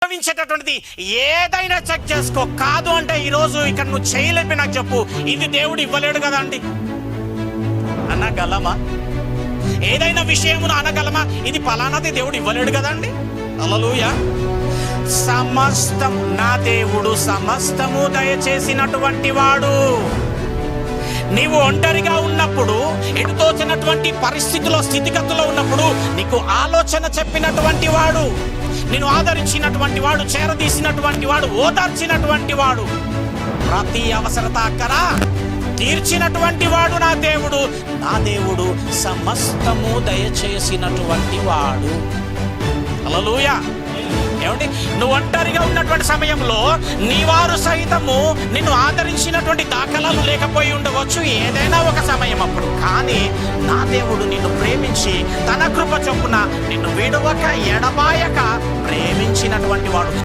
అనుభవించేటటువంటిది ఏదైనా చెక్ చేసుకో. కాదు అంటే ఈరోజు ఇక్కడ నువ్వు చేయలేపి నాకు చెప్పు, ఇది దేవుడు ఇవ్వలేడు కదా అండి అనగలమా? ఏదైనా విషయమును అనగలమా? ఇది పలానాది దేవుడు ఇవ్వలేడు కదండి. హల్లెలూయా. సమస్తం నా దేవుడు సమస్తము దయచేసినటువంటి వాడు. నీవు ఒంటరిగా ఉన్నప్పుడు, ఎటుతోచినటువంటి పరిస్థితిలో స్థితిగతుల్లో ఉన్నప్పుడు నీకు ఆలోచన చెప్పినటువంటి వాడు, నిన్ను ఆదరించినటువంటి వాడు, చేరదీసినటువంటి వాడు, ఓదార్చినటువంటి వాడు, ప్రతి అవసరత అక్కర తీర్చినటువంటి వాడు నా దేవుడు. నా దేవుడు సమస్తము దయచేసినటువంటి వాడు. హల్లెలూయా. ఏమండి, నువ్వు ఒంటరిగా ఉన్నటువంటి సమయంలో నీ వారు సైతము నిన్ను ఆదరించినటువంటి దాఖలాలు లేకపోయి ఉండవచ్చు ఏదైనా ఒక సమయం అప్పుడు. కానీ నా దేవుడు నిన్ను ప్రేమించి తన కృప చొప్పున నిన్ను విడవక ఎడబాయక ప్రేమించినటువంటి వాడు.